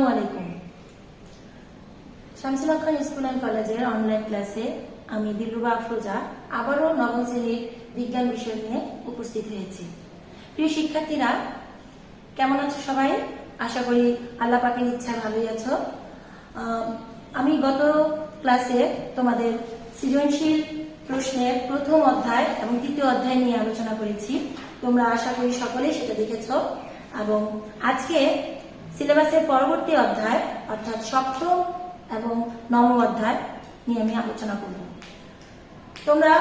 আসসালামু আলাইকুম। শামসুল হক খান school and কলেজের অনলাইন ক্লাসে আমি দিলরুবা আফরোজা আবারও নবম শ্রেণীর বিজ্ঞান বিষয় নিয়ে উপস্থিত হয়েছি। প্রিয় শিক্ষার্থীরা, কেমন আছো সবাই? আশা করি আল্লাহ পাকের ইচ্ছা ভালোই আছো। আমি গত ক্লাসে তোমাদের সৃজনশীল প্রশ্নের প্রথম অধ্যায় এবং তৃতীয় অধ্যায় নিয়ে আলোচনা করেছি। তোমরা আশা করি সকলেই সেটা দেখেছো এবং আজকে সিলেবাসের পরবর্তী অধ্যায় অর্থাৎ সপ্তম এবং নবম অধ্যায় নিয়ে আমি আলোচনা করব। তোমরা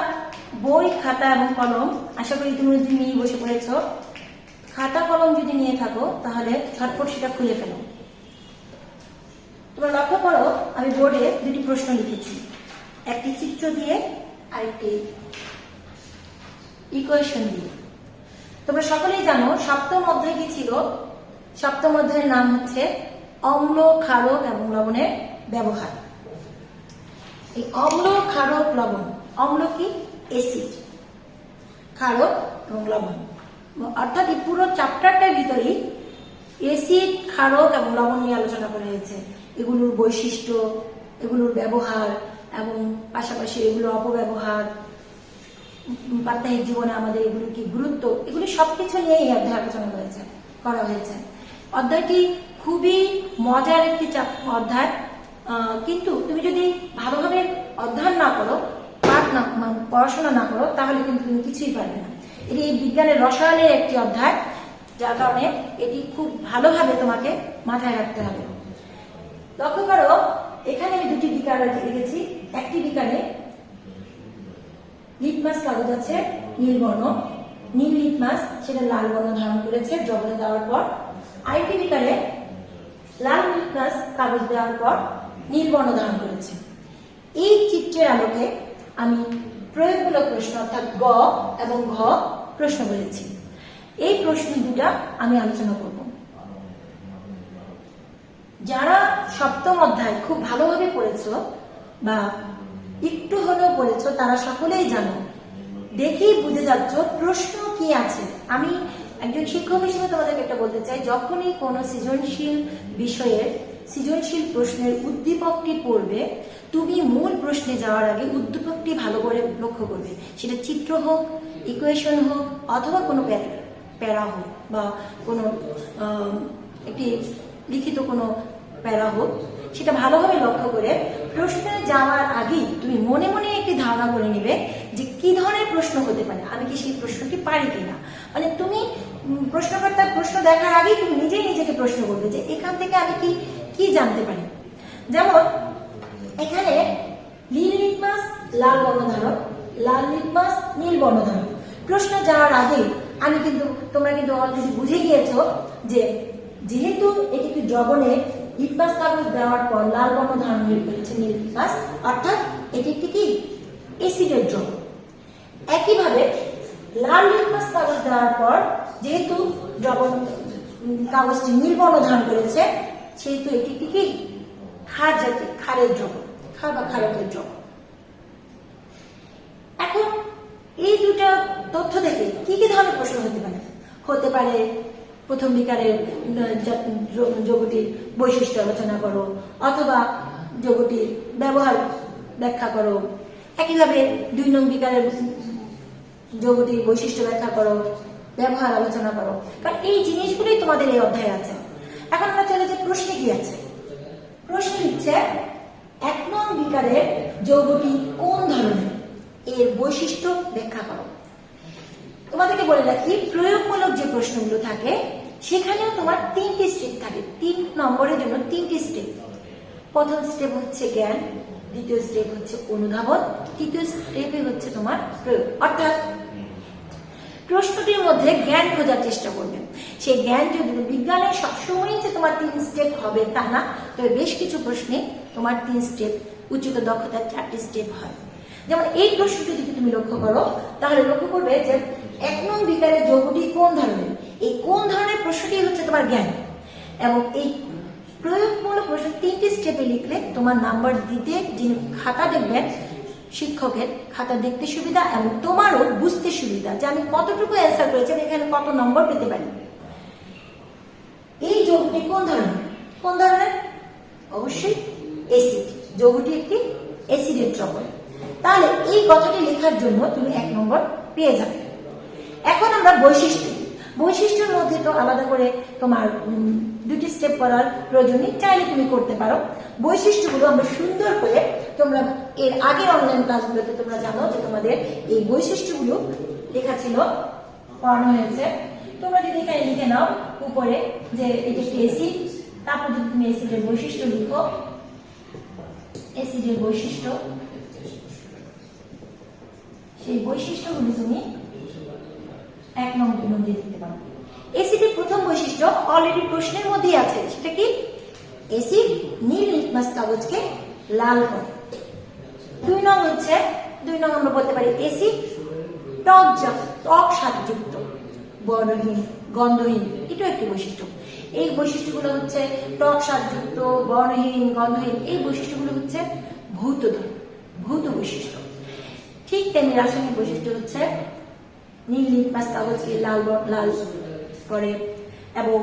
বই, খাতা এবং কলম আশা করি তুমি নিয়ে বসে পড়েছ। খাতা কলম যদি নিয়ে থাকো তাহলে ঝটপট সেটা খুলে ফেলো। তোমরা লক্ষ্য করো, আমি বোর্ডে দুটি প্রশ্ন লিখেছি, একটি চিত্র দিয়ে আরেকটি ইকুয়েশন দিয়ে। তোমরা সকলেই জানো সপ্তম অধ্যায় কি ছিল। সপ্তম অধ্যায়ের নাম হচ্ছে অম্ল, ক্ষারক এবং লবণের ব্যবহার। এই অম্ল, ক্ষারক, লবণ, অম্ল কি? অ্যাসিড, ক্ষারক এবং লবণ, অর্থাৎ এই পুরো চ্যাপ্টারটার ভিতরেই অ্যাসিড, ক্ষারক এবং লবণ নিয়ে আলোচনা করা হয়েছে। এগুলোর বৈশিষ্ট্য, এগুলোর ব্যবহার এবং পাশাপাশি এগুলোর অপব্যবহার, প্রাত্যহিক জীবনে আমাদের এগুলোর কি গুরুত্ব, এগুলি সবকিছু নিয়ে এই অধ্যায় আলোচনা করা হয়েছে। অধ্যায়টি খুবই মজার একটি অধ্যায়, কিন্তু তুমি যদি ভালোভাবে অধ্যয়ন না করো, পড়াশোনা না করো, তাহলে কিন্তু তুমি কিছুই পারবে না। এটি বিজ্ঞানের রসায়নের একটি অধ্যায়, যার কারণে এটি খুব ভালোভাবে তোমাকে মাথায় রাখতে হবে। লক্ষ্য করো, এখানে আমি দুটি বিকার রেখেছি। একটি বিকারে লিটমাস কাগজ আছে নীল বর্ণ, নীল লিটমাস সেটা লাল বর্ণ ধারণ করেছে দ্রবণে দেওয়ার পর। আরেকটি বিকারে লাল লিটমাস কাগজ দেওয়ার পর নীল বর্ণ ধারণ করেছে। এই চিত্রের আলোকে আমি প্রয়োগমূলক প্রশ্ন অর্থাৎ গ এবং ঘ প্রশ্ন বলেছি। এই প্রশ্ন দুটা আমি আলোচনা করব। যারা সপ্তম অধ্যায় খুব ভালোভাবে পড়েছো বা একটু হলেও পড়েছো, তারা সকলেই জানো, দেখেই বুঝে যাচ্ছ প্রশ্ন কি আছে। আমি একজন শিক্ষক হিসেবে তোমাদেরকে একটা বলতে চাই, যখনই কোনো সৃজনশীল বিষয়ের সৃজনশীল প্রশ্নের উদ্দীপকটি পড়বে, তুমি মূল প্রশ্নে যাওয়ার আগে উদ্দীপকটি ভালো করে লক্ষ্য করবে। সেটা চিত্র হোক, ইকুয়েশন হোক, অথবা কোনো প্যারা হোক বা কোনো একটি লিখিত কোনো প্যারা হোক, সেটা ভালোভাবে লক্ষ্য করে প্রশ্নে যাওয়ার আগেই তুমি মনে মনে একটি ধারণা করে নিবে যে কি ধরনের প্রশ্ন হতে পারে, আমি কি সেই প্রশ্নটি পারি কিনা। মানে তুমি প্রশ্নকর্তার প্রশ্ন দেখার আগেই তুমি নিজেই নিজেকে প্রশ্ন করবে যে এখান থেকে আমি কি জানতে পারি। যেমন এখানে নীল লিটমাস লাল বর্ণ ধারক, লাল লিটমাস নীল বর্ণ ধারক। প্রশ্ন যাওয়ার আগেই তোমরা কিন্তু অলরেডি বুঝে গিয়েছো যে যেহেতু এটি একটি দ্রবণে লিটমাস কাগজ দেওয়ার পর লাল বর্ণ ধারণ করেছে নীল লিটমাস, অর্থাৎ এটি একটি কি? অ্যাসিডের দ্রবণ। একইভাবে লাল লিটমাস কাগজ দেওয়ার পর যেহেতু দ্রবণ কাগজটি নীল বর্ণ ধারণ করেছে, সেহেতু এটি একটি কি? ক্ষার জাতীয়, ক্ষারের দ্রবণ, ক্ষার বা ক্ষারকের দ্রবণ। এখন এই দুটা তথ্য থেকে কি কি ধরনের প্রশ্ন হতে পারে? প্রথম বিকারের যৌগটির বৈশিষ্ট্য আলোচনা করো, অথবা যৌগটির ব্যবহার ব্যাখ্যা করো। একইভাবে 2 নং বিকারের যৌগটির বৈশিষ্ট্য ব্যাখ্যা করো, ব্যবহার আলোচনা করো। কারণ এই জিনিসগুলোই তোমাদের এই অধ্যায়ে আছে। এখন আমরা চলে যে প্রশ্নে কি আছে। প্রশ্ন হচ্ছে 1 নং বিকারের যৌগটি কোন ধরনের, এর বৈশিষ্ট্য ব্যাখ্যা করো। তোমাদেরকে বলে রাখি, প্রয়োগমূলক যে প্রশ্নগুলো থাকে সেখানেও তোমার 3টি স্টেপ থাকে। 3 নম্বরের জন্য 3টি স্টেপ। প্রথম স্টেপ হচ্ছে জ্ঞান, দ্বিতীয় স্টেপ হচ্ছে অনুধাবন, তৃতীয় স্টেপে হচ্ছে তোমার প্রয়োগ। অর্থাৎ প্রশ্নটির মধ্যে জ্ঞান খোঁজার চেষ্টা করবে। সেই জ্ঞান যদি বিজ্ঞানের সবসময় যে তোমার 3 স্টেপ হবে তা না, তবে বেশ কিছু প্রশ্নে তোমার 3 স্টেপ, উচ্চতর দক্ষতার 4টি স্টেপ হয়। যেমন এই প্রশ্নটি যদি তুমি লক্ষ্য করো, তাহলে লক্ষ্য করবে যে 1 নং বিকারের যৌগটি কোন ধরনের, এই কোন ধরনের প্রশ্নটি হচ্ছে তোমার জ্ঞান। এবং এই প্রয়োগমূলক প্রশ্ন 3টি স্টেপে লিখলে তোমার নাম্বার দিতে, যিনি খাতা দেখবেন শিক্ষকের খাতা দেখতে সুবিধা এবং তোমারও বুঝতে সুবিধা যে আমি কতটুকু অ্যান্সার করেছি, এখানে কত নম্বর পেতে পারি। এই যৌগটি কোন ধরনের, কোন ধরনের? অবশ্যই অ্যাসিড। যৌগটি একটি অ্যাসিডের দ্রবণ। তাহলে এই কথাটি লেখার জন্য তুমি 1 নম্বর পেয়ে যাবে। এখন আমরা বৈশিষ্ট্যের মধ্যে তো আলাদা করে তোমার 2টি স্টেপ করার প্রয়োজন নেই, চাইলে তুমি করতে পারো। বৈশিষ্ট্যগুলো আমরা সুন্দর করে, তোমরা এর আগের অনলাইন ক্লাসগুলোতে তোমরা জানো যে তোমাদের এই বৈশিষ্ট্যগুলো লেখা ছিল, পড়ানো হয়েছে। তোমরা যদি এখানে লিখে নাও উপরে যে এটি একটি অ্যাসিড, তারপর যদি তুমি অ্যাসিডের বৈশিষ্ট্য লিখো, অ্যাসিডের বৈশিষ্ট্য, সেই বৈশিষ্ট্যগুলো তুমি 1 নং 2 নং দিয়ে লিখতে পারো। অ্যাসিডের প্রথম বৈশিষ্ট্য অলরেডি প্রশ্নের মধ্যেই আছে, সেটা কি? অ্যাসিড নীল লিটমাস কাগজকে লাল করে। 2 নং হচ্ছে, 2 নং আমরা বলতে পারি অ্যাসিড টক স্বাদযুক্ত, বর্ণহীন, গন্ধহীন, এটাও একটি বৈশিষ্ট্য। এই বৈশিষ্ট্যগুলো হচ্ছে টক স্বাদযুক্ত, বর্ণহীন, গন্ধহীন, এই বৈশিষ্ট্যগুলো হচ্ছে ভৌত বৈশিষ্ট্য। ঠিক তেমনি রাসায়নিক বৈশিষ্ট্য হচ্ছে নীল লিটমাস কাগজকে লাল করে, এবং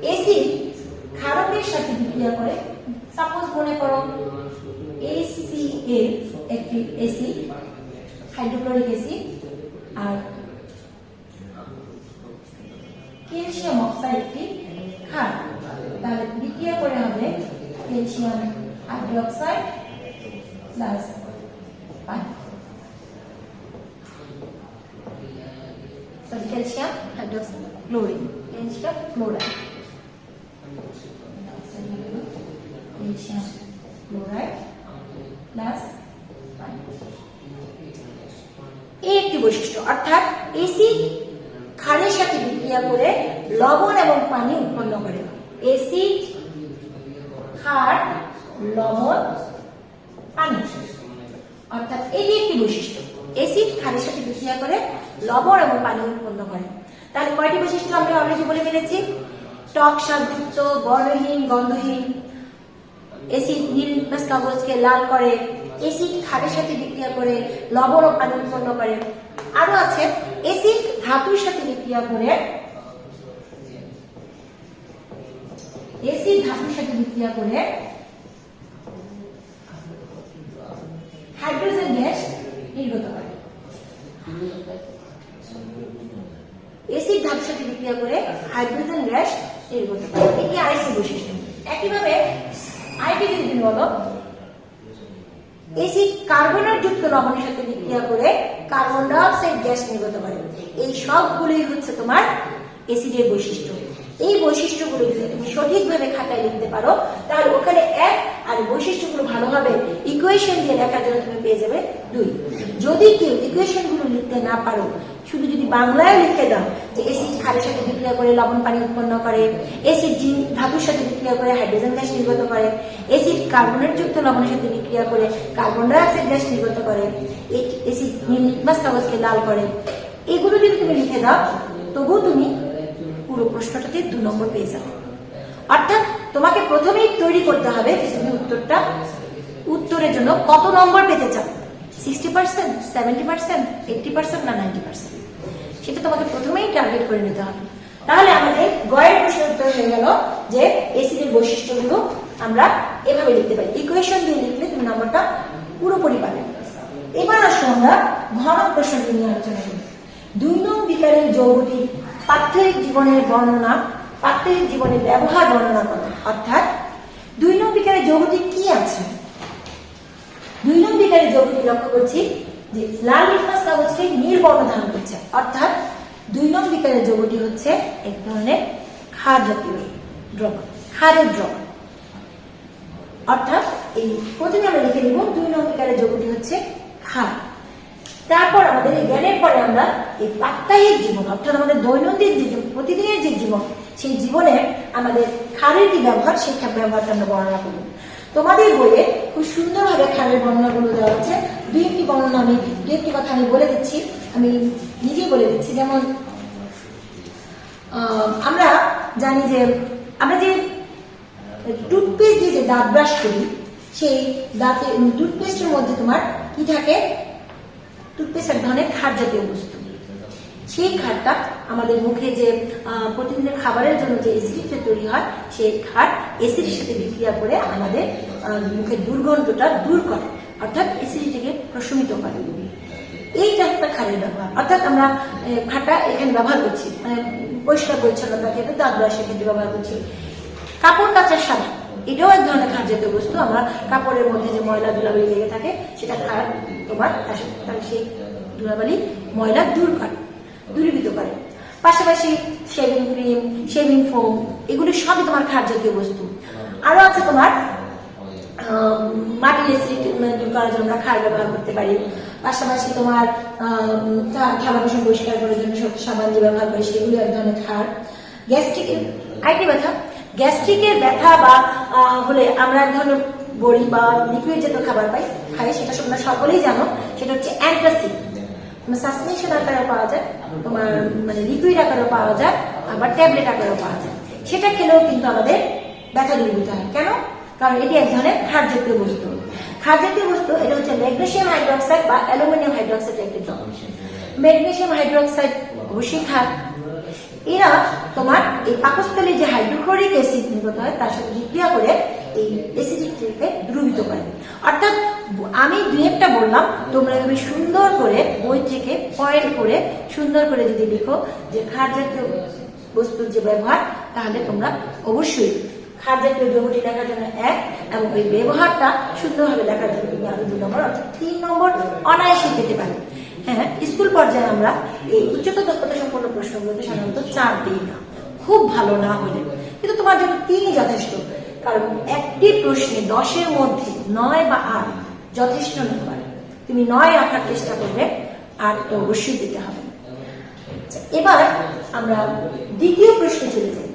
অ্যাসিড ক্ষারকের সাথে বিক্রিয়া করে। সাপোজ মনে করো HCl একটি অ্যাসিড, হাইড্রোক্লোরিক অ্যাসিড, আর ক্যালসিয়াম অক্সাইড একটি ক্ষার, তাহলে বিক্রিয়া করে হবে ক্যালসিয়াম হাইড্রোক্সাইড প্লাস পানি, calcium hydroxide chlorine, calcium chloride, calcium chloride plus পানি। এই একটি বৈশিষ্ট্য, অর্থাৎ অ্যাসিড ক্ষারের সাথে বিক্রিয়া করে লবণ এবং পানি উৎপন্ন করে। অ্যাসিড, ক্ষার, লবণ, পানি, অর্থাৎ এটি একটি বৈশিষ্ট্য। অ্যাসিড ক্ষারের সাথে বিক্রিয়া করে লবণ এবং পানি উৎপন্ন করে। তাহলে কয়টি বৈশিষ্ট্য আমরা অলরেডি বলে ফেলেছি? টক স্বাদযুক্ত, বর্ণহীন, গন্ধহীন, অ্যাসিড নীল লিটমাস কাগজকে লাল করে, অ্যাসিড ক্ষারের সাথে বিক্রিয়া করে লবণ ও পানি উৎপন্ন করে। আরো আছে অ্যাসিড ধাতুর সাথে বিক্রিয়া করে, হাইড্রোজেন গ্যাস নির্গত করে। অ্যাসিড ধাতুর সাথে বিক্রিয়া করে হাইড্রোজেন গ্যাস নির্গত করে, এটি আরেকটি বৈশিষ্ট্য। একইভাবে আরেকটি যদি তুমি বলো, অ্যাসিড কার্বনের যুক্ত লবণের সাথে বিক্রিয়া করে কার্বন ডাই অক্সাইড গ্যাস নির্গত করে। এই সবগুলোই হচ্ছে তোমার অ্যাসিডের বৈশিষ্ট্য। এই বৈশিষ্ট্যগুলো যদি তুমি সঠিকভাবে খাতায় লিখতে পারো, তাহলে ওখানে 1, আর বৈশিষ্ট্যগুলো ভালোভাবে ইকুয়েশন দিয়ে লেখার জন্য তুমি পেয়ে যাবে 2। যদি কেউ ইকুয়েশনগুলো লিখতে না পারো, শুধু যদি বাংলায় লিখে দাও যে অ্যাসিড ক্ষারের সাথে বিক্রিয়া করে লবণ পানি উৎপন্ন করে, অ্যাসিড ধাতুর সাথে বিক্রিয়া করে হাইড্রোজেন গ্যাস নির্গত করে, অ্যাসিড কার্বনের যুক্ত লবণের সাথে বিক্রিয়া করে কার্বন ডাই অক্সাইড গ্যাস নির্গত করে, অ্যাসিড নীল লিটমাস কাগজকে লাল করে, এগুলো যদি তুমি লিখে দাও, তবুও তুমি পুরো প্রশ্নটাতে 2 নম্বর পেয়ে যাবে। অর্থাৎ তোমাকে প্রথমেই তৈরি করতে হবে তুমি উত্তরের জন্য কত নম্বর পেতে চাও, 60%, 70%, 80% না 90%, সেটা তোমাকে প্রথমেই টার্গেট করে নিতে হবে। তাহলে আমাদের গয়ের প্রশ্নের উত্তর হয়ে গেল যে অ্যাসিডের বৈশিষ্ট্যগুলো আমরা এভাবে লিখতে পারি, ইকুয়েশন দিয়ে লিখলে তুমি নম্বরটা পুরোপুরি পাবে। এবার আসো আমরা ঘন প্রশ্নটি নিয়ে আলোচনা করি। 2 নং বিকারের যৌগটির পার্থিব জীবনের ব্যবহার বর্ণনা করো। অর্থাৎ 2 নং বিকারের যৌগটি কি আছে? 2 নং বিকারের যৌগটি লক্ষ্য করছি যে লাল লিটমাস কাগজকে নীল বর্ণ ধারণ করছে, অর্থাৎ 2 নং বিকারের যৌগটি হচ্ছে এক ধরনের ক্ষার জাতীয় দ্রবণ, ক্ষারের দ্রবণ। অর্থাৎ এই প্রথমে আমরা লিখে নিব 2 নং বিকারের যৌগটি হচ্ছে ক্ষার। তারপর আমাদের এই জ্ঞানের পরে আমরা এই প্রাত্যহিক জীবন, অর্থাৎ আমাদের দৈনন্দিন যে প্রতিদিনের যে জীবন, সেই জীবনে আমাদের ক্ষারের কি ব্যবহার, সেই ব্যবহারটা আমরা বর্ণনা করব। তোমাদের বইয়ে খুব সুন্দরভাবে ক্ষারের বর্ণনাগুলো দেওয়া আছে। 2-1টি বর্ণনা, আমি 2-1টি কথা আমি বলে দিচ্ছি, আমি নিজেই বলে দিচ্ছি। যেমন আমরা জানি যে আমরা যে টুথপেস্ট দিয়ে যে দাঁত ব্রাশ করি, সেই টুথপেস্টের মধ্যে তোমার কি থাকে? টুথপেস্ট এক ধরনের ক্ষার জাতীয় বস্তু। সেই ক্ষারটা আমাদের মুখে যে প্রতিদিনের খাবারের জন্য যে অ্যাসিডিটি তৈরি হয়, সেই ক্ষার অ্যাসিডের সাথে বিক্রিয়া করে আমাদের মুখের দুর্গন্ধটা দূর করে, অর্থাৎ অ্যাসিডিটিকে প্রশমিত করে। এইটা একটা ক্ষারের ব্যবহার, অর্থাৎ আমরা ক্ষারটা এখানে ব্যবহার করছি, মানে পরিষ্কার পরিচ্ছন্নতার ক্ষেত্রে, দাঁত ব্রাশের ক্ষেত্রে ব্যবহার করছি। কাপড় কাচার সাবান, এটাও এক ধরনের ক্ষার জাতীয় বস্তু। আমরা কাপড়ের মধ্যে যে ময়লা ধুলাবালি লেগে থাকে, সেটা ক্ষার তোমার তার সেই ধুলাবালি ময়লা দূরীভূত করে। পাশাপাশি শেভিং ক্রিম, শেভিং ফোম, এগুলি সবই তোমার ক্ষার জাতীয় বস্তু। আরো আছে তোমার মাটির অ্যাসিডিটি দূর করার জন্য আমরা ক্ষার ব্যবহার করতে পারি। পাশাপাশি তোমার থালা বাসন পরিষ্কার করার জন্য সব সাবান যে ব্যবহার করি, সেগুলো এক ধরনের ক্ষার। গ্যাস্ট্রিকের গ্যাস্ট্রিকের ব্যথা বা হলে আমরা এক ধরনের বড়ি বা লিকুইড জাতীয় খাবার খাই, সেটা তোমরা সকলেই জানো, সেটা হচ্ছে অ্যান্টাসিড। তোমার সাসপেনশন আকারেও পাওয়া যায়, তোমার মানে লিকুইড আকারেও পাওয়া যায়, আবার ট্যাবলেট আকারেও পাওয়া যায়। সেটা খেলেও কিন্তু আমাদের ব্যথা দূরীভূত হয়। কেন? কারণ এটি এক ধরনের ক্ষার জাতীয় বস্তু। ক্ষার জাতীয় বস্তু এটা হচ্ছে ম্যাগনেসিয়াম হাইড্রোক্সাইড বা অ্যালুমিনিয়াম হাইড্রোক্সাইড একটি দ্রব। ম্যাগনেসিয়াম হাইড্রোক্সাইড অবশ্যই ক্ষার। এরা তোমার এই পাকস্থলী যে হাইড্রোক্লোরিক অ্যাসিড নির্গত হয়, তার সাথে বিক্রিয়া করে এই অ্যাসিডিটিকে দূরীভূত করে। অর্থাৎ আমি দুই একটা বললাম, তোমরা এভাবে সুন্দর করে বই থেকে পয়েন্ট করে সুন্দর করে যদি লিখো যে ক্ষার জাতীয় বস্তুর যে ব্যবহার, তাহলে তোমরা অবশ্যই ক্ষার জাতীয় যৌগটি লেখার জন্য 1 এবং ওই ব্যবহারটা সুন্দরভাবে লেখার জন্য তুমি আরো 2 নম্বর অর্থাৎ 3 নম্বর অনায়াসে পেতে পারো। হ্যাঁ, স্কুল পর্যায়ে আমরা এই উচ্চতর দক্ষতা সম্পন্ন প্রশ্নগুলোতে সাধারণত 4 দিই না, খুব ভালো না হলে, কিন্তু তোমার জন্য 3ই যথেষ্ট। কারণ একটি প্রশ্নে 10-এর মধ্যে 9 বা 8 যথেষ্ট নাম্বার। তুমি 9 রাখার চেষ্টা করবে, 8 তো অবশ্যই দিতে হবে। এবার আমরা দ্বিতীয় প্রশ্নে চলে যাই।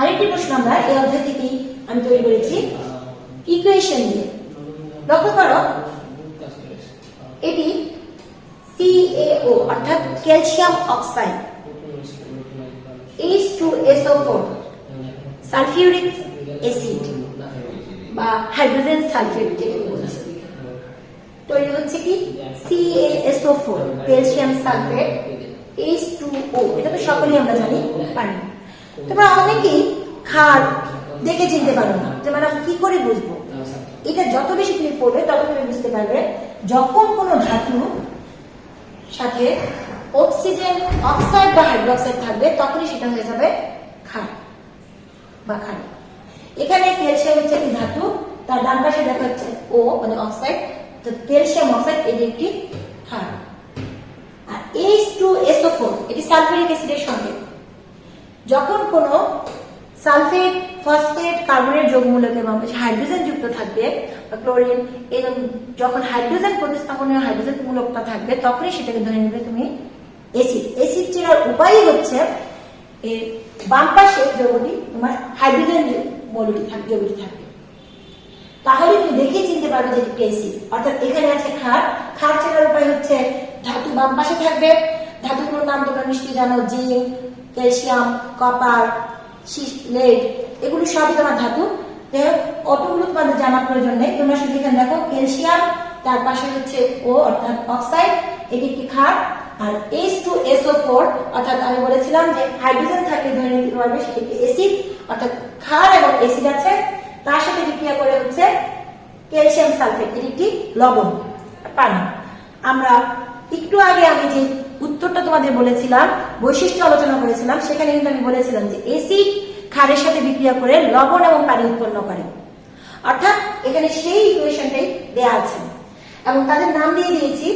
আরেকটি প্রশ্ন আমরা এই অধ্যায় থেকেই আমি তৈরি করেছি ইকুয়েশন দিয়ে। লক্ষ্য করো, এটি CaO অর্থাৎ calcium oxide H2SO4 sulphuric acid বা হাইড্রোজেন সালফেট যেটা বলছে, তৈরি হচ্ছে কি CaSO4 ক্যালসিয়াম সালফেট H2O। এটা তো সকলেই আমরা জানি, পানি। তোমরা অনেকেই ক্ষার দেখে চিনতে পারো না, যে ম্যাডাম কি করে বুঝবো? এটা যত বেশি তুমি পড়বে তত তুমি বুঝতে পারবে। যখন কোনো ধাতু সাথে অক্সিজেন অক্সাইড বা হাইড্রোক্সাইড থাকবে, তখনই সেটা হয়ে যাবে ক্ষার বা ক্ষার। এখানে ক্যালসিয়াম হচ্ছে একটি ধাতু, তার ডান পাশে দেখা হচ্ছে ও মানে অক্সাইড, তো ক্যালসিয়াম অক্সাইড এটি একটি ক্ষার। আর H2SO4 এটি সালফিউরিক অ্যাসিডের সংকেত। যখন কোনো সালফেট, ফসফেট, কার্বনের যৌগমূলকের মধ্যে হাইড্রোজেন যুক্ত থাকবে বা ক্লোরিন, এরকম যখন হাইড্রোজেন প্রতিস্থাপনীয় হাইড্রোজেন মূলকটা থাকবে, তখনই সেটাকে ধরে নেবে তুমি অ্যাসিড। অ্যাসিড চেনার উপায়ই হচ্ছে এর বাম পাশে যৌগটি তোমার হাইড্রোজেন মৌলটি থাকবে, যৌগটি থাকবে, তাহলে তুমি দেখেই চিনতে পারবে যে এটি অ্যাসিড। অর্থাৎ এখানে আছে ক্ষার। ক্ষার চেনার উপায় হচ্ছে ধাতু বাম পাশে থাকবে, ধাতুগুলোর নাম তোমরা নিশ্চয়ই জানো, জিঙ্ক, ক্যালসিয়াম, কপার, লেড, এগুলো সবই তোমার ধাতু। অতগুলো তোমাদের জানার প্রয়োজন নেই, তোমরা শুধু এখানে দেখো ক্যালসিয়াম, তার পাশে হচ্ছে ও অর্থাৎ অক্সাইড, এটি একটি ক্ষার। আর H2SO4 অর্থাৎ আমি বলেছিলাম যে হাইড্রোজেন থাকলে ধরে নিতে পারবে সেটি একটি অ্যাসিড, অর্থাৎ ক্ষার এবং অ্যাসিড আছে, তার সাথে বিক্রিয়া করে হচ্ছে ক্যালসিয়াম সালফেট, এটি একটি লবণ, পানি। আমরা একটু আগে আমি যে উত্তরটা তোমাদের বলেছিলাম, বৈশিষ্ট্য আলোচনা করেছিলাম, সেখানে কিন্তু আমি বলেছিলাম যে অ্যাসিড ক্ষারের সাথে বিক্রিয়া করে লবণ এবং পানি উৎপন্ন করে। অর্থাৎ এখানে সেই ইকুয়েশনটাই দেয়া আছে এবং তাদের নাম দিয়ে দিয়েছি।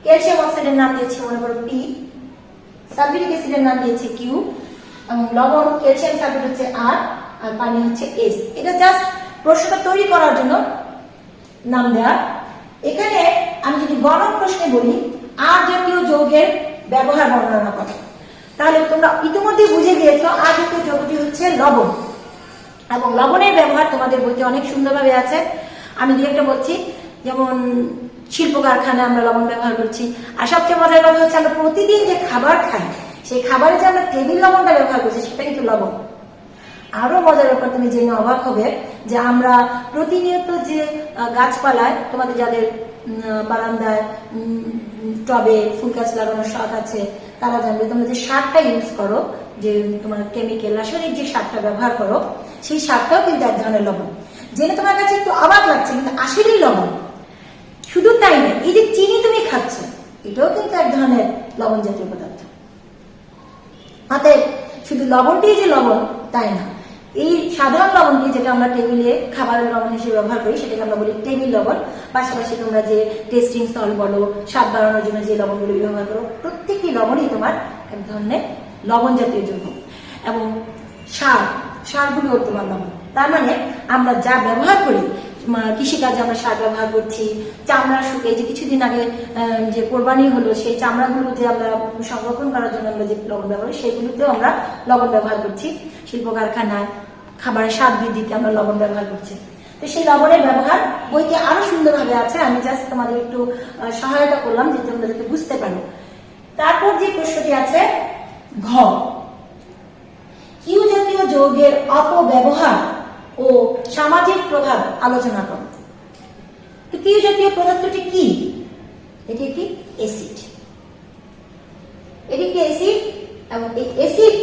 ক্যালসিয়াম অক্সাইডের নাম দিয়েছি মনে করো P, সালফিউরিক অ্যাসিডের নাম দিয়েছি Q, এবং লবণ ক্যালসিয়াম সালফেট হচ্ছে R, আর পানি হচ্ছে S। এটা জাস্ট প্রশ্নটা তৈরি করার জন্য নাম দেওয়া। এখানে আমি যদি গণক প্রশ্নে বলি আর জাতীয় যৌগের ব্যবহার বর্ণনা করো, তাহলে তোমরা ইতিমধ্যে বুঝে গিয়েছো আর জাতীয় যৌগটি হচ্ছে লবণ, এবং লবণের ব্যবহার তোমাদের বইতে অনেক সুন্দরভাবে আছে। আমি দু একটা বলছি, যেমন শিল্প কারখানায় আমরা লবণ ব্যবহার করছি। আর সবচেয়ে মজার কথা হচ্ছে আমরা প্রতিদিন যে খাবার খাই, সেই খাবারে যে আমরা টেবিল লবণটা ব্যবহার করছি, সেটা কিন্তু লবণ। আরো মজার ব্যাপার তুমি জেনে অবাক হবে যে আমরা প্রতিনিয়ত যে গাছপালায় তোমাদের যাদের বারান্দায় টবে ফুল গাছ লাগানোর শখ আছে তারা জানবে, তোমরা যে সারটা ইউজ করো, যে তোমার কেমিক্যাল রাসায়নিক যে সারটা ব্যবহার করো, সেই সারটাও কিন্তু এক ধরনের লবণ। জেনে তোমার কাছে একটু অবাক লাগছে, কিন্তু আসলেই লবণ। শুধু তাই না, এই যে চিনি তুমি খাচ্ছ, এটাও কিন্তু এক ধরনের লবণ জাতীয় পদার্থ। অতএব শুধু লবণটি যে লবণ তাই না, এই সাধারণ লবণটি যেটা আমরা টেবিলে খাবারের লবণ হিসেবে ব্যবহার করি সেটাকে আমরা বলি টেবিল লবণ। পাশাপাশি তোমরা যে টেস্টিং সল্ট বলো, স্বাদ বাড়ানোর জন্য যে লবণগুলো ব্যবহার করো, প্রত্যেকটি লবণই তোমার এক ধরনের লবণ জাতীয় যৌগ। এবং সারগুলো তোমার লবণ। তার মানে আমরা যা ব্যবহার করি, কৃষিকাজে আমরা সার ব্যবহার করছি, চামড়া শুকিয়ে যে কিছুদিন আগে যে কোরবানি হলো, সেই চামড়াগুলো যে আমরা সংরক্ষণ করার জন্য আমরা যে লবণ ব্যবহার করি, সেগুলোতেও আমরা লবণ ব্যবহার করছি। শিল্প কারখানায় খাবারের স্বাদ বৃদ্ধিতে আমরা লবণ ব্যবহার করছি। তো সেই লবণের ব্যবহার বইতে আরো সুন্দরভাবে আছে, আমি জাস্ট তোমাদের একটু সহায়তা করলাম যে তোমরা যাতে বুঝতে পারো। তারপর যে প্রশ্নটি আছে ঘ, কিউ জাতীয় যৌগের অপব্যবহার ও সামাজিক প্রভাব আলোচনা করো। তো কিউ জাতীয় পদার্থটি কি? এটি একটি অ্যাসিড। এটি একটি অ্যাসিড এবং এই অ্যাসিড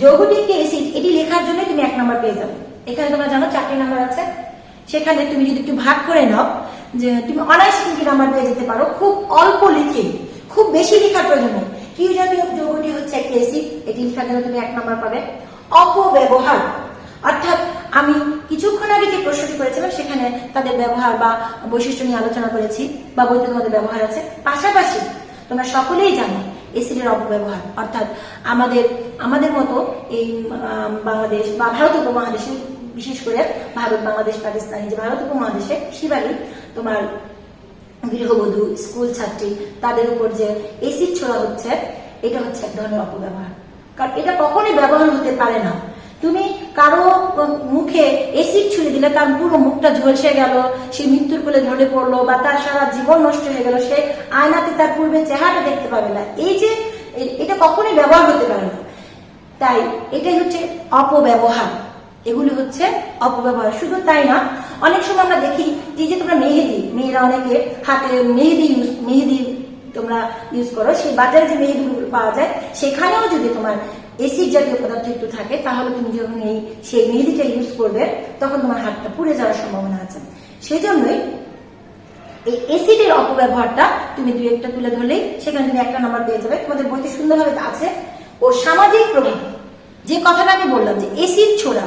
যৌগটি একটি অ্যাসিড, এটি লেখার জন্য তুমি 1 নম্বর পেয়ে যাবে। এখানে তোমরা জানো 4টি নাম্বার আছে, সেখানে তুমি যদি একটু ভাগ করে নাও, যে তুমি অনায়াসে 3টি নাম্বার পেয়ে যেতে পারো। খুব অল্প লিখে, খুব বেশি লেখার প্রয়োজন নেই। কিউ জাতীয় যৌগটি হচ্ছে একটি অ্যাসিড, এটি লেখার জন্য তুমি 1 নম্বর পাবে। অপব্যবহার, অর্থাৎ আমি কিছুক্ষণ আগে যে প্রশ্নটি করেছিলাম সেখানে তাদের ব্যবহার বা বৈশিষ্ট্য নিয়ে আলোচনা করেছি, বা বইতে তোমাদের ব্যবহার আছে। পাশাপাশি তোমরা সকলেই জানো অ্যাসিডের অপব্যবহার, অর্থাৎ আমাদের মতো এই বাংলাদেশ বা ভারত উপমহাদেশে, বিশেষ করে ভারত, বাংলাদেশ, পাকিস্তান, যে ভারত উপমহাদেশে বেশিরভাগই তোমার গৃহবধূ, স্কুল ছাত্রী, তাদের উপর যে অ্যাসিড ছোড়া হচ্ছে, এটা হচ্ছে এক ধরনের অপব্যবহার। কারণ এটা কখনোই ব্যবহার হতে পারে না। তুমি কারো মুখে অ্যাসিড ছুঁড়ে দিলে তার পুরো মুখটা ঝলসে গেল, সে মৃত্যুর কোলে ঢলে পড়লো, বা তার সারা জীবন নষ্ট হয়ে গেল, সে আয়নাতে তার পূর্বে চেহারা দেখতে পাবে না। এই যে এটা কখনোই ব্যবহার হতে পারে না। তাই এটাই হচ্ছে অপব্যবহার, এগুলি হচ্ছে অপব্যবহার। শুধু তাই না, অনেক সময় আমরা দেখি যে তোমরা মেয়েরা অনেকে হাতে মেহেদি তোমরা ইউজ করো, সেই বাজারে যে মেহেদিগুলো পাওয়া যায়, সেখানেও যদি তোমার অ্যাসিড জাতীয় পদার্থ একটু থাকে, তাহলে তুমি যখন সেই মেহেদিটা ইউজ করবে, তখন তোমার হাতটা পুড়ে যাওয়ার সম্ভাবনা আছে। সেই জন্যই এই অ্যাসিডের অপব্যবহারটা তুমি 2-1টা তুলে ধরলেই সেখানে তুমি 1 নম্বর পেয়ে যাবে। তোমাদের বইতে সুন্দরভাবে আছে। ও সামাজিক প্রভাব, যে কথাটা আমি বললাম যে অ্যাসিড ছোড়া,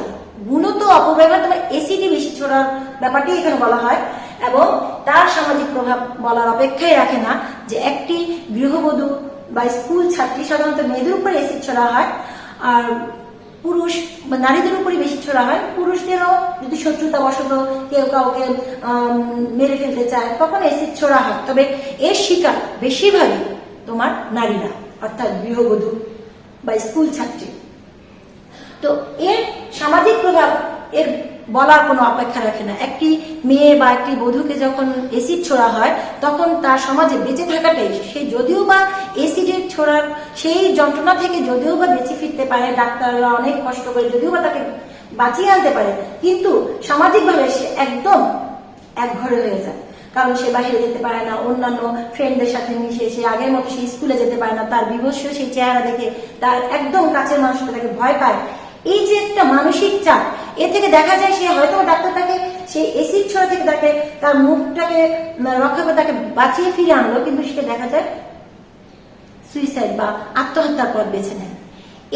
মূলত অপব্যবহার তোমার অ্যাসিডই বেশি ছোড়ার ব্যাপারটি এখানে বলা হয়, এবং তার সামাজিক প্রভাব বলার অপেক্ষাই রাখে না। যে একটি গৃহবধূ বা স্কুল ছাত্রী, সাধারণত মেয়েদের উপরে অ্যাসিড ছোড়া হয়, আর পুরুষ বা নারীদের উপরে বেশি ছোড়া হয়। পুরুষদেরও যদি শত্রুতা বশত কেউ কাউকে মেরে ফেলতে চায়, তখন অ্যাসিড ছোড়া হয়। তবে এর শিকার বেশিরভাগই তোমার নারীরা, অর্থাৎ গৃহবধূ বা স্কুল ছাত্রী। তো এর সামাজিক প্রভাব এর বলার কোনো অপেক্ষা রাখে না। একটি মেয়ে বা একটি বধূকে যখন অ্যাসিড ছোড়া হয়, তখন তার সমাজে বেঁচে থাকাটাই, সে যদিও বা অ্যাসিডের ছোড়ার সেই যন্ত্রণা থেকে যদিও বা বেঁচে ফিরতে পারে, ডাক্তাররা অনেক কষ্ট করে যদিও বা তাকে বাঁচিয়ে আনতে পারে, কিন্তু সামাজিকভাবে সে একদম একঘরে হয়ে যায়। কারণ সে বাইরে যেতে পারে না, অন্যান্য ফ্রেন্ডদের সাথে মিশে সে আগের মতো সে স্কুলে যেতে পারে না, তার বিভৎস সেই চেহারা দেখে তার একদম কাছের মানুষটা তাকে ভয় পায়। এই যে একটা মানসিক চাপ, এ থেকে দেখা যায় সে হয়তো ডাক্তার তাকে সেই অ্যাসিড ছোড়া থেকে তার মুখটাকে রক্ষা করে তাকে বাঁচিয়ে ফিরে আনলো, কিন্তু সেটা দেখা যায় সুইসাইড বা আত্মহত্যার পথ বেছে নেয়।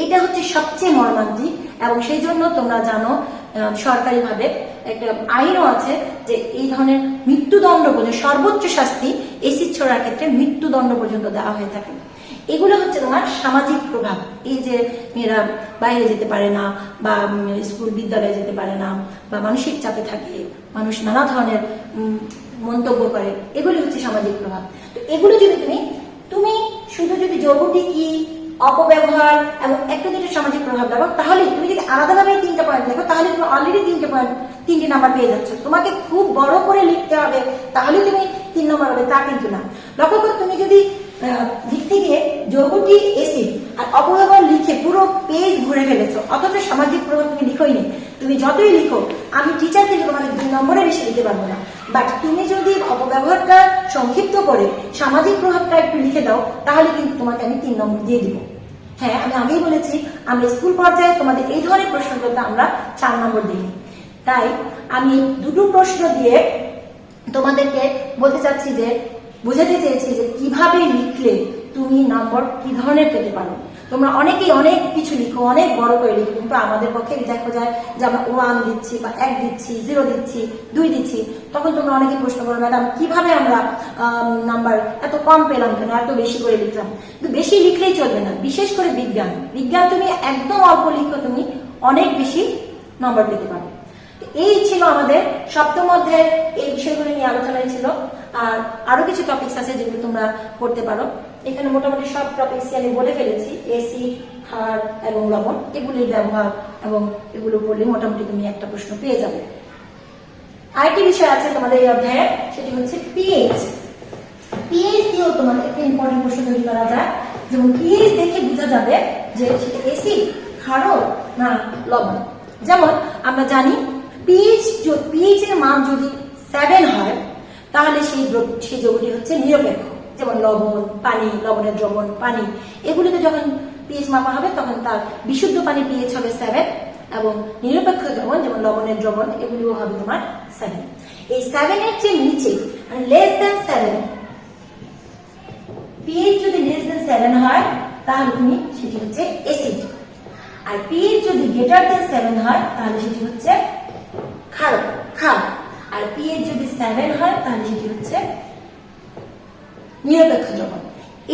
এটা হচ্ছে সবচেয়ে মর্মান্তিক। এবং সেই জন্য তোমরা জানো সরকারিভাবে একটা আইনও আছে যে এই ধরনের মৃত্যুদণ্ড পর্যন্ত, সর্বোচ্চ শাস্তি অ্যাসিড ছোড়ার ক্ষেত্রে মৃত্যুদণ্ড পর্যন্ত দেওয়া হয়ে থাকে। এগুলো হচ্ছে তোমার সামাজিক প্রভাব। এই যে মেয়েরা বাইরে যেতে পারে না, বা স্কুল বিদ্যালয়ে যেতে পারে না, বা মানসিক চাপে থাকে, মানুষ নানা ধরনের মন্তব্য করে, এগুলি হচ্ছে সামাজিক প্রভাব। তো এগুলো যদি তুমি শুধু যদি যৌগটি কি, অপব্যবহার এবং একটা দুটো সামাজিক প্রভাব দেখো, তাহলে তুমি যদি আলাদাভাবে 3টা পয়েন্ট দেখো, তাহলে তুমি অলরেডি 3টে নাম্বার পেয়ে যাচ্ছ। তোমাকে খুব বড় করে লিখতে হবে তাহলে তুমি 3 নম্বর হবে, তা কিন্তু না। লক্ষ্য করো, তুমি যদি লিখতে গিয়ে যৌগটি এসিড আর অপব্যবহার লিখে পুরো পেজ ভরে ফেলেছো, অথচ সামাজিক প্রভাব তুমি লিখোই নি। তুমি যতই লিখো, আমি টিচার থেকে তোমাকে 2 নম্বরে বেশি দিতে পারবো না, বাট তুমি যদি অপব্যবহারটা সংক্ষিপ্ত করে সামাজিক প্রভাবটা একটু লিখে দাও, তাহলে কিন্তু তোমাকে আমি 3 নম্বর দিয়ে দিব। হ্যাঁ, আমি আগেই বলেছি আমরা স্কুল পর্যায়ে তোমাদের এই ধরনের প্রশ্নগুলোতে আমরা 4 নম্বর দিই। তাই আমি দুটো প্রশ্ন দিয়ে তোমাদেরকে বলতে চাচ্ছি যে, বোঝাতে চেয়েছি যে কিভাবে লিখলে তুমি নম্বর কি ধরনের পেতে পারো। তোমরা অনেকেই অনেক কিছু লিখো, অনেক বড় করে লিখো, কিন্তু আমাদের পক্ষে দেখা যায় যে আমরা 1 দিচ্ছি বা 1 দিচ্ছি, 0 দিচ্ছি, 2 দিচ্ছি। তখন তোমরা অনেকেই প্রশ্ন করো, ম্যাডাম কিভাবে আমরা নাম্বার এত কম পেলাম কেন, এত বেশি করে লিখলাম। কিন্তু বেশি লিখলেই চলবে না, বিশেষ করে বিজ্ঞান তুমি একদম অল্প লিখো, তুমি অনেক বেশি নম্বর পেতে পারো। এই ছিল আমাদের সপ্তম অধ্যায়ের এই বিষয়গুলো নিয়ে আলোচনা ছিল। আর আরো কিছু টপিকস আছে যেগুলো তোমরা পড়তে পারো। এখানে মোটামুটি সব টপিকস আমি বলে ফেলেছি, এসিড, ক্ষার এবং লবণ, এগুলির ব্যবহার এবং এগুলো পড়লে মোটামুটি তুমি একটা প্রশ্ন পেয়ে যাবে। আরেকটি বিষয় আছে তোমাদের এই অধ্যায়ে, সেটি হচ্ছে পিএইচ। পিএইচ দিয়েও তোমাদের একটা ইম্পর্টেন্ট প্রশ্ন তৈরি করা যায়, যেমন পিএইচ দেখে বোঝা যাবে যে সেটা এসিড, ক্ষারক না লবণ। যেমন আমরা জানি পিএইচ এর মান যদি 7 হয়, তাহলে সেই যৌগটি হচ্ছে নিরপেক্ষ। যেমন লবণ, পানি, লবণের দ্রবণ, পানি, এগুলিতে যখন পিএইচ মাপা হবে তখন তার বিশুদ্ধ পানি পিএইচ হবে 7 এবং নিরপেক্ষ দ্রবণ যেমন লবণের দ্রবণ এগুলিও হবে তোমার 7। এই 7 এর চেয়ে নিচে লেস দেন 7, পিএইচ যদি লেস দেন 7 হয় তাহলে তুমি সেটি হচ্ছে অ্যাসিড, আর পিএইচ যদি গ্রেটার দেন 7 হয় তাহলে সেটি হচ্ছে ক্ষার। আর পিএইচ যদি 7 হয় তাহলে সেটি হচ্ছে নিরপেক্ষ দ্রবণ।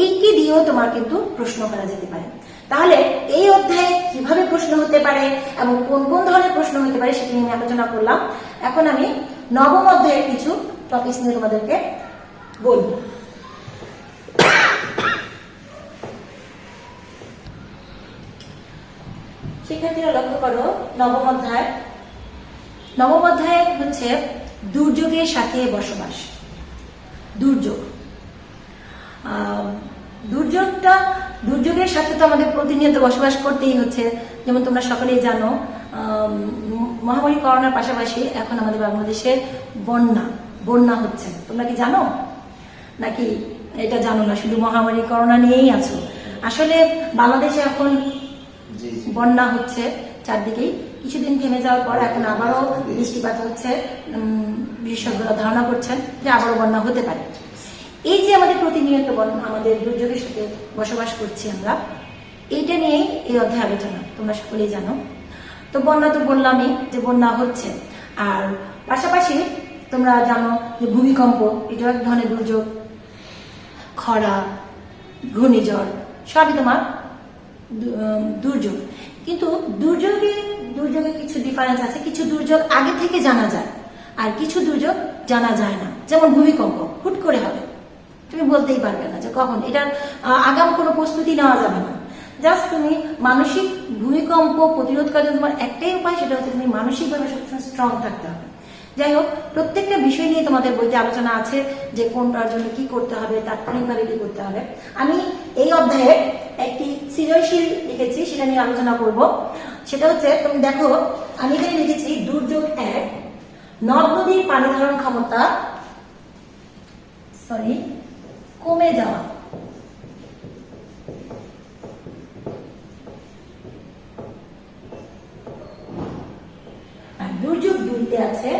এইটি দিয়েও তোমার কিন্তু প্রশ্ন করা যেতে পারে। তাহলে এই অধ্যায়ে কিভাবে প্রশ্ন হতে পারে এবং কোন কোন ধরনের প্রশ্ন হতে পারে সেটি নিয়ে আলোচনা করলাম। এখন আমি নবম অধ্যায়ের কিছু টপিকস নিয়ে তোমাদেরকে বলবো। শিক্ষার্থীরা লক্ষ্য করো, নবম অধ্যায় হচ্ছে দুর্যোগের সাথে বসবাস। দুর্যোগের সাথে তো আমাদের প্রতিনিয়ত বসবাস করতেই হচ্ছে। যেমন তোমরা সকলেই জানো, মহামারী করোনার পাশাপাশি এখন আমাদের বাংলাদেশে বন্যা হচ্ছে। তোমরা কি জানো নাকি এটা জানো না, শুধু মহামারী করোনা নিয়েই আছো? আসলে বাংলাদেশে এখন বন্যা হচ্ছে চারদিকেই। কিছুদিন থেমে যাওয়ার পর এখন আবারও বৃষ্টিপাত হচ্ছে। বিশেষজ্ঞরা ধারণা করছেন যে আবারও বন্যা হতে পারে। এই যে আমাদের প্রতিনিয়ত আমাদের দুর্যোগের সাথে বসবাস করছি আমরা, এইটা নিয়েই এই অধ্যায় আলোচনা। তোমরা সকলেই জানো। তো বন্যা তো বললামই যে বন্যা হচ্ছে, আর পাশাপাশি তোমরা জানো যে ভূমিকম্প এটা এক ধরনের দুর্যোগ, খরা, ঘূর্ণিঝড় সবই তোমার দুর্যোগ। কিন্তু দুর্যোগে কিছু ডিফারেন্স আছে। কিছু দুর্যোগ আগে থেকে জানা যায় আর কিছু দুর্যোগ জানা যায় না। যেমন ভূমিকম্প হুট করে হবে, তুমি বলতেই পারবে না যে কখন, এটার আগাম কোনো প্রস্তুতি নেওয়া যাবে না। জাস্ট তুমি মানসিক ভূমিকম্প প্রতিরোধ করার জন্য তোমার একটাই উপায়, সেটা হচ্ছে তুমি মানসিকভাবে সবসময় স্ট্রং থাকতে হবে। যাই হোক, প্রত্যেকটা বিষয় নিয়ে তোমাদের বইতে আলোচনা আছে যে কোনটার জন্য কি করতে হবে, তাৎক্ষণিকভাবে কি করতে হবে। আমি এই অধ্যায়ে একটি সৃজনশীল লিখেছি, সেটা নিয়ে আলোচনা করব। সেটা হচ্ছে, তুমি দেখো আমি এখানে লিখেছি দুর্যোগ 1, নদ নদীর পানি ধারণ ক্ষমতা কমে যাওয়া। আর দুর্যোগ 2তে আছে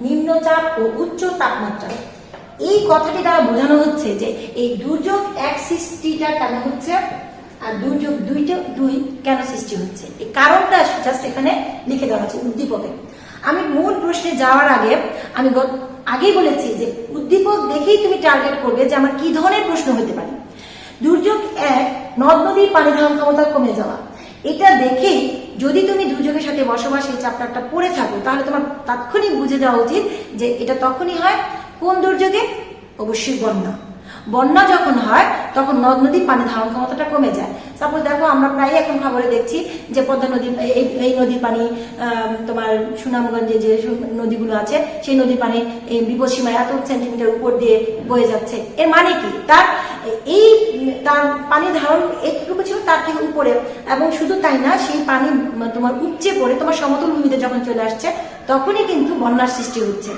নিম্নচাপ ও উচ্চ তাপমাত্রা। এই কথাটি দ্বারা বোঝানো হচ্ছে যে এই দুর্যোগ 1 সৃষ্টিটা কেন হচ্ছে আর দুর্যোগ 2 কেন সৃষ্টি হচ্ছে, এই কারণটা জাস্ট এখানে লিখে দেওয়া আছে উদ্দীপকে। আমি মূল প্রশ্নে যাওয়ার আগে আমি আগেই বলেছি যে উদ্দীপক দেখেই তুমি টার্গেট করবে যে আমার কি ধরনের প্রশ্ন হতে পারে। দুর্যোগ 1, নদ নদীর পানি ধারণ ক্ষমতা কমে যাওয়া, এটা দেখেই যদি তুমি দুর্যোগের সাথে বসবাস এই চ্যাপ্টারটা পড়ে থাকো, তাহলে তোমার তাৎক্ষণিক বুঝে যাওয়া উচিত যে এটা তখনই হয় কোন দুর্যোগে, অবশ্যই বন্যা যখন হয় তখন নদ নদীর পানি ধারণ ক্ষমতাটা কমে যায়। সাপোজ দেখো, আমরা প্রায় এখন খবরে দেখছি যে পদ্মা নদী, এই নদীর পানি তোমার সুনামগঞ্জে যে নদীগুলো আছে সেই নদীর পানি বিপদসীমায় এত সেন্টিমিটার উপর দিয়ে বয়ে যাচ্ছে। এর মানে কি, তার এই তার পানি ধারণ একটুকু ছিল তার থেকে উপরে, এবং শুধু তাই না, সেই পানি তোমার উপচে পড়ে তোমার সমতল ভূমিতে যখন চলে আসছে তখনই কিন্তু বন্যার সৃষ্টি হচ্ছে,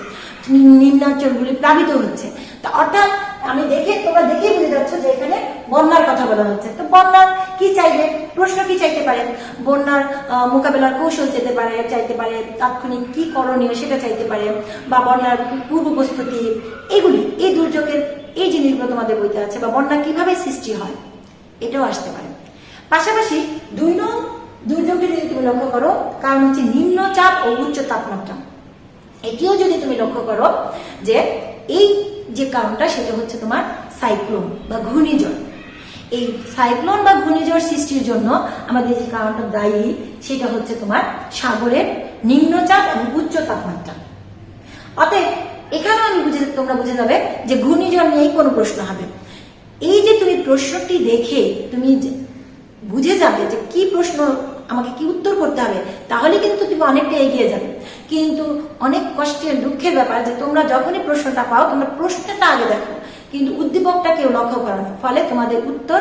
নিম্নাঞ্চলগুলি প্লাবিত হচ্ছে। তা অর্থাৎ আমি তোমরা দেখেই বুঝে যাচ্ছ যে এখানে বন্যার কথা বলা হচ্ছে। তো বন্যার কি চাইবে, প্রশ্ন কি চাইতে পারে, বন্যার মোকাবেলার কৌশল চাইতে পারে, তাৎক্ষণিক কি করণীয় সেটা চাইতে পারে, বা বন্যার পূর্ব প্রস্তুতি, এই দুর্যোগের এই জিনিসগুলো তোমাদের বইতে আছে, বা বন্যা কিভাবে সৃষ্টি হয় এটাও আসতে পারে। পাশাপাশি 2 নং দুর্যোগটি যদি তুমি লক্ষ্য করো, কারণ হচ্ছে নিম্নচাপ ও উচ্চ তাপমাত্রা। এটিও যদি তুমি লক্ষ্য করো যে এই যে কারণটা সেটা হচ্ছে তোমার সাইক্লোন বা ঘূর্ণিঝড়। এই সাইক্লোন বা ঘূর্ণিঝড় সৃষ্টির জন্য আমাদের যে কারণটা দায়ী সেটা হচ্ছে তোমার সাগরের নিম্নচাপ এবং উচ্চ তাপমাত্রা। অতএব এখানে তোমরা বুঝে যাবে যে ঘূর্ণিঝড় নিয়েই কোনো প্রশ্ন হবে। এই যে তুমি প্রশ্নটি দেখে তুমি বুঝে যাবে যে কি প্রশ্ন, আমাকে কি উত্তর করতে হবে, তাহলে কিন্তু তুমি অনেকটা এগিয়ে যাবে। কিন্তু অনেক কষ্টের দুঃখের ব্যাপার যে তোমরা যখনই প্রশ্নটা পাও তোমরা প্রশ্নটা আগে দেখো, কিন্তু উদ্দীপকটা কেউ লক্ষ্য করো না, ফলে তোমাদের উত্তর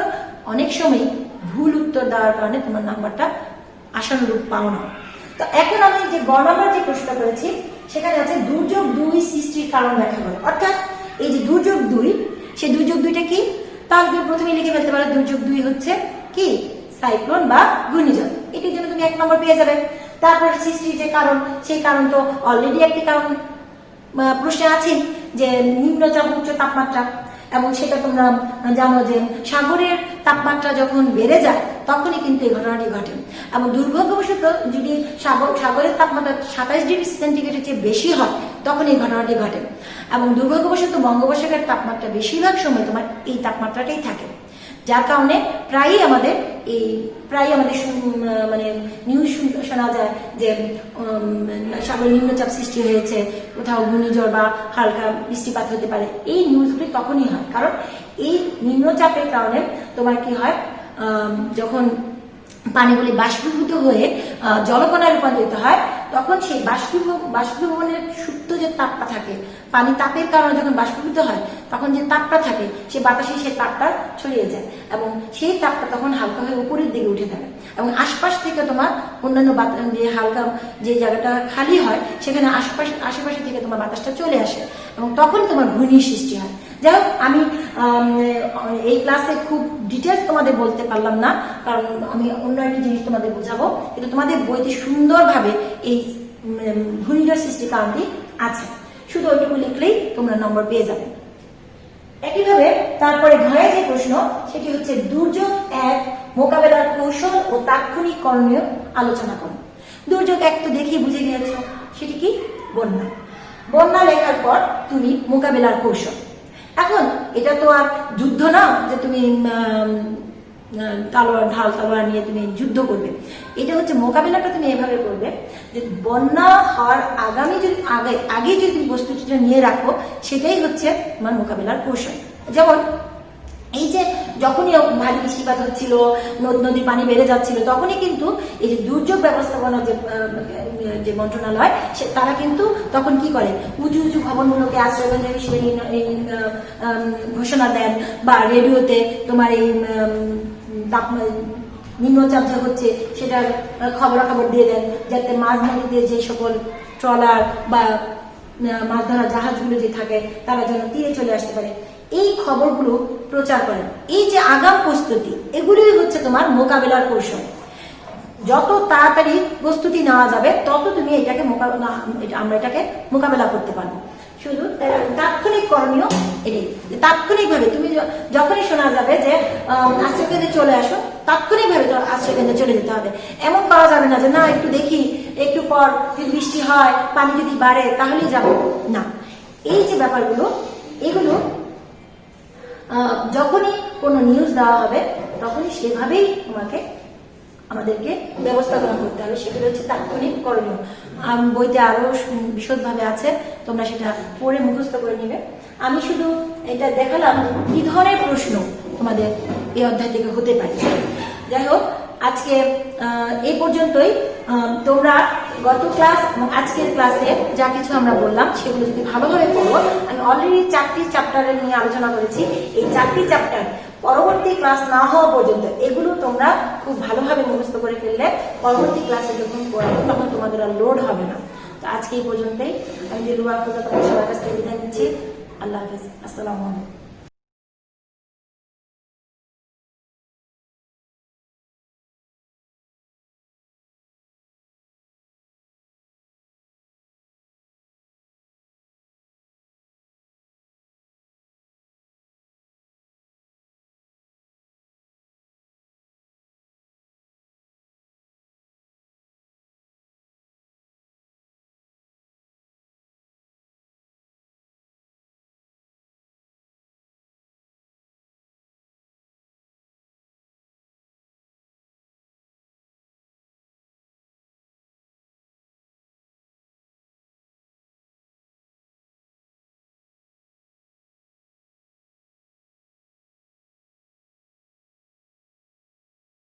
অনেক সময় ভুল উত্তর দেওয়ার কারণে তোমার নাম্বারটা আশানুরূপ পাও না। তো এখন আমি যে গ নাম্বার যে প্রশ্নটা করেছি সেখানে আছে দুর্যোগ 2 সৃষ্টির কারণ ব্যাখ্যা করো। অর্থাৎ এই যে দুর্যোগ 2, সেই দুর্যোগ 2টা কি, তাহলে তুমি প্রথমে লিখে ফেলতে পারো দুর্যোগ 2 হচ্ছে কি, সাইক্লোন বা ঘূর্ণিঝড়। এটির জন্য তুমি 1 নম্বর পেয়ে যাবে। তারপর সৃষ্টির যে কারণ, সেই কারণ তো অলরেডি একটি কারণ প্রশ্নে আছে যে নিম্নচাপ উচ্চ তাপমাত্রা, এবং সেটা তোমরা জানো যে সাগরের তাপমাত্রা যখন বেড়ে যায় তখনই কিন্তু এই ঘটনাটি ঘটে। এবং দুর্ভাগ্যবশত যদি সাগরের তাপমাত্রা 27 ডিগ্রি সেন্টিগ্রেডের চেয়ে বেশি হয় তখন এই ঘটনাটি ঘটে। এবং দুর্ভাগ্যবশত বঙ্গোপসাগরের তাপমাত্রা বেশিরভাগ সময় তোমার এই তাপমাত্রাটাই থাকে, যার কারণে প্রায়ই আমাদের মানে নিউজ শোনা যায় যে সাগরে নিম্নচাপ সৃষ্টি হয়েছে, কোথাও ঘূর্ণিঝড় বা হালকা বৃষ্টিপাত হতে পারে। এই নিউজগুলি তখনই হয়, কারণ এই নিম্নচাপের কারণে তোমার কি হয়, যখন পানিগুলি বাষ্পীভূত হয়ে জলকণায় রূপান্তরিত হয় তখন সেই বাষ্পীভবনের সুপ্ত যে তাপটা থাকে, পানি তাপের কারণে যখন বাষ্পীভূত হয় তখন যে তাপটা থাকে সে বাতাসে সেই তাপটা ছড়িয়ে যায়, এবং সেই তাপটা তখন হালকা হয়ে উপরের দিকে উঠে থাকে, এবং আশপাশ থেকে তোমার অন্যান্য যে হালকা যে জায়গাটা খালি হয় সেখানে আশেপাশে থেকে তোমার বাতাসটা চলে আসে, এবং তখন তোমার ঘূর্ণির সৃষ্টি হয়। যাই হোক, আমি এই ক্লাসে খুব ডিটেলস তোমাদের বলতে পারলাম না, কারণ আমি অন্য একটি জিনিস তোমাদের বোঝাবো, কিন্তু তোমাদের বইতে সুন্দরভাবে এই ঘূর্ণিঝড় সৃষ্টির কারণটি আছে, শুধু ওইটুকু লিখলেই তোমরা নম্বর পেয়ে যাবে। একইভাবে তারপরে ঘয়ে যে প্রশ্ন সেটি হচ্ছে দুর্যোগ 1 মোকাবেলার কৌশল ও তাৎক্ষণিক করণীয় আলোচনা করো। দুর্যোগ 1 তো দেখি বুঝে গিয়েছ, সেটি কি, বন্যা। বন্যা লেখার পর তুমি মোকাবেলার কৌশল। এখন এটা তো আর যুদ্ধ না যে তুমি ঢাল তলোয়ার নিয়ে তুমি যুদ্ধ করবে, এটা হচ্ছে মোকাবেলাটা তুমি এভাবে করবে যে বন্যা হওয়ার আগে যদি তুমি প্রস্তুতিটা নিয়ে রাখো, সেটাই হচ্ছে তোমার মোকাবেলার কৌশল। যেমন এই যে যখনই ভারী বৃষ্টিপাত হচ্ছিল, নদী পানি বেড়ে যাচ্ছিল, তখনই কিন্তু এই যে দুর্যোগ ব্যবস্থাপনা যে মন্ত্রণালয় তারা কিন্তু তখন কি করে, উঁচু উঁচু ভবনগুলোকে আশ্রয়কেন্দ্র হিসেবে ঘোষণা দেন, বা রেডিওতে তোমার এই নিম্নচাপ যে হচ্ছে সেটার খবরাখবর দিয়ে দেন, যাতে মাঝ নদীতে যে সকল ট্রলার বা মাছ ধরার জাহাজগুলো যে থাকে তারা যেন তীরে চলে আসতে পারে, এই খবরগুলো প্রচার করেন। এই যে আগাম প্রস্তুতি, এগুলোই হচ্ছে তোমার মোকাবেলার কৌশল। যত তাড়াতাড়ি প্রস্তুতি নেওয়া যাবে তত তুমি আমরা এটাকে মোকাবেলা করতে পারবো। শুধু তাৎক্ষণিক করণীয় এটাই, তাৎক্ষণিকভাবে তুমি যখনই শোনা যাবে যে আশ্রয়কেন্দ্রে চলে আসো, তাৎক্ষণিকভাবে তো আশ্রয়কেন্দ্রে চলে যেতে হবে। এমন করা যাবে না যে না একটু দেখি, একটু পর যদি বৃষ্টি হয়, পানি যদি বাড়ে তাহলেই যাবো না। এই যে ব্যাপারগুলো, এগুলো যখনই কোনো নিউজ দেওয়া হবে তখনই সেভাবেই আমাদেরকে ব্যবস্থা গ্রহণ করতে হবে। সেগুলো হচ্ছে তাৎক্ষণিক করণীয়। বইতে আরো বিশদভাবে আছে, তোমরা সেটা পড়ে মুখস্থ করে নিবে। আমি শুধু এটা দেখালাম কি ধরনের প্রশ্ন তোমাদের এই অধ্যায় থেকে হতে পারে। যাই হোক, আজকে এই পর্যন্তই। তোমরা গত ক্লাস এবং আজকের ক্লাসে যা কিছু আমরা বললাম সেগুলো যদি ভালোভাবে পড়ো, আমি অলরেডি 4টি চ্যাপ্টারে নিয়ে আলোচনা করেছি। এই 4টি চ্যাপ্টার পরবর্তী ক্লাস না হওয়া পর্যন্ত এগুলো তোমরা খুব ভালোভাবে মুখস্থ করে ফেললে পরবর্তী ক্লাসে যখন পড়াবো তখন তোমাদের আর লোড হবে না। তো আজকে এই পর্যন্তই। আমি দিলরুবা আফরোজা তোমাদের সবার কাছ থেকে বিদায় নিচ্ছি। আল্লাহ হাফেজ, আসসালামু আলাইকুম।